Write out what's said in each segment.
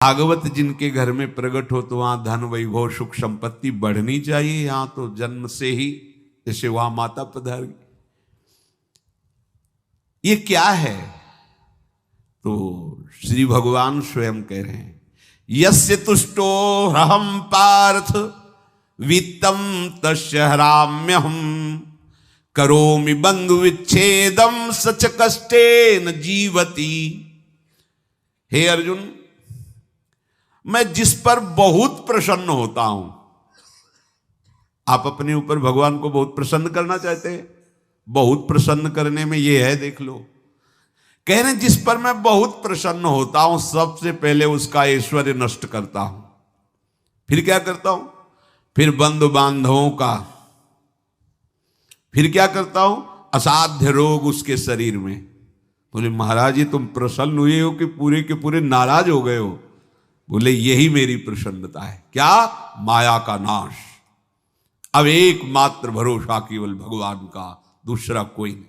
भागवत जिनके घर में प्रकट हो तो वहां धन वैभव सुख संपत्ति बढ़नी चाहिए। यहां तो जन्म से ही जैसे वहां माता पधारी। ये क्या है? तो श्री भगवान स्वयं कह रहे हैं, यस्य तुष्टो ह्रहम पार्थ वित्तम तस्य हराम्यहम करोमि बंधु विच्छेदम सच कष्टेन जीवति। हे अर्जुन, मैं जिस पर बहुत प्रसन्न होता हूं। आप अपने ऊपर भगवान को बहुत प्रसन्न करना चाहते हैं? बहुत प्रसन्न करने में यह है, देख लो। कह रहे जिस पर मैं बहुत प्रसन्न होता हूं सबसे पहले उसका ऐश्वर्य नष्ट करता हूं। फिर क्या करता हूं? फिर बंधु बांधवों का। फिर क्या करता हूं? असाध्य रोग उसके शरीर में। बोले महाराज जी तुम प्रसन्न हुए हो कि पूरे के पूरे नाराज हो गए हो? बोले यही मेरी प्रसन्नता है। क्या? माया का नाश। अब एकमात्र भरोसा केवल भगवान का, दूसरा कोई नहीं।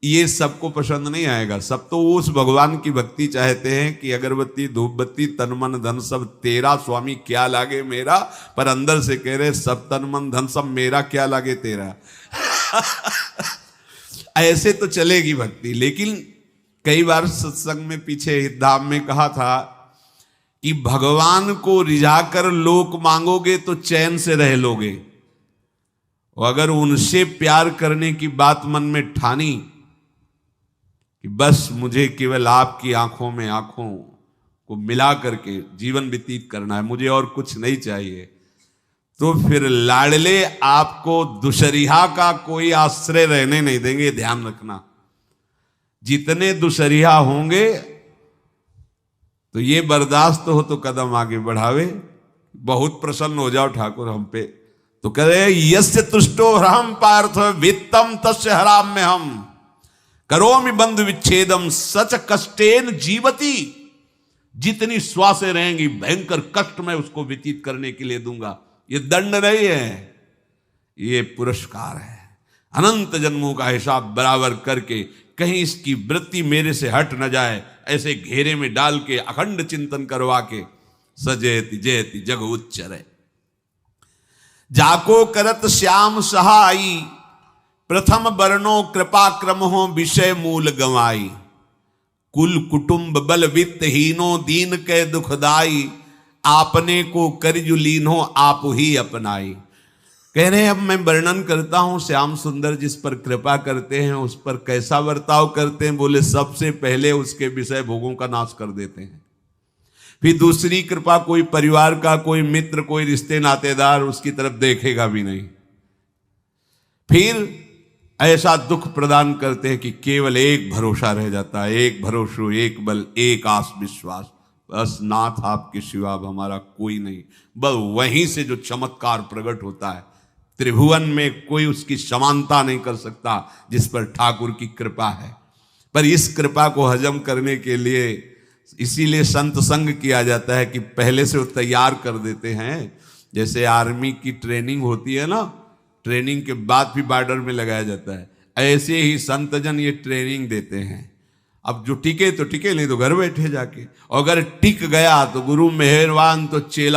ये सबको पसंद नहीं आएगा। सब तो उस भगवान की भक्ति चाहते हैं कि अगरबत्ती धूप बत्ती तन मन धन सब तेरा स्वामी, क्या लागे मेरा। पर अंदर से कह रहे सब तन मन धन सब मेरा, क्या लागे तेरा। ऐसे तो चलेगी भक्ति। लेकिन कई बार सत्संग में पीछे धाम में कहा था कि भगवान को रिझाकर लोक मांगोगे तो चैन से रह लोगे, और अगर उनसे प्यार करने की बात मन में ठानी कि बस मुझे केवल आपकी आंखों में आंखों को मिला करके जीवन व्यतीत करना है, मुझे और कुछ नहीं चाहिए, तो फिर लाडले आपको दुशरिहा का कोई आश्रय रहने नहीं देंगे। ध्यान रखना, जितने दुशरिहा होंगे तो ये बर्दाश्त हो तो कदम आगे बढ़ावे। बहुत प्रसन्न हो जाओ ठाकुर हम पे तो कह रहे यस्य तुष्टो ह्रहम पार्थ वित्तम तस्य हराम्यहम करोमि बंधु विच्छेदम सच कष्टेन जीवति। जितनी श्वासें रहेंगी भयंकर कष्ट में उसको व्यतीत करने के लिए दूंगा। ये दंड नहीं है, ये पुरस्कार है। अनंत जन्मों का हिसाब बराबर करके कहीं इसकी वृत्ति मेरे से हट न जाए, ऐसे घेरे में डाल के अखंड चिंतन करवा के सजयति जयति जग उच्चरे। जाको करत श्याम सहाई प्रथम वर्णो कृपा क्रम हो विषय मूल गवाई। कुल कुटुंब बल वित्त हीनो दीन के दुखदाई आपने को करजु लीनो आप ही अपनाई। कह रहे हैं अब मैं वर्णन करता हूं श्याम सुंदर जिस पर कृपा करते हैं उस पर कैसा बर्ताव करते हैं। बोले सबसे पहले उसके विषय भोगों का नाश कर देते हैं। फिर दूसरी कृपा कोई परिवार का, कोई मित्र, कोई रिश्ते नातेदार उसकी तरफ देखेगा भी नहीं। फिर ऐसा दुख प्रदान करते हैं कि केवल एक भरोसा रह जाता है, एक भरोसा, एक बल, एक आस विश्वास, बस नाथ आपके सिवा अब हमारा कोई नहीं। बस वहीं से जो चमत्कार प्रकट होता है, त्रिभुवन में कोई उसकी समानता नहीं कर सकता जिस पर ठाकुर की कृपा है। पर इस कृपा को हजम करने के लिए इसीलिए संत संग किया जाता है कि पहले से वो तैयार कर देते हैं। जैसे आर्मी की ट्रेनिंग होती है ना, ट्रेनिंग के बाद भी बॉर्डर में लगाया जाता है, ऐसे ही संतजन ये ट्रेनिंग देते हैं। अब जो टिके तो टिके, नहीं तो घर बैठे जाके। और अगर टिक गया तो गुरु मेहरबान, तो चेला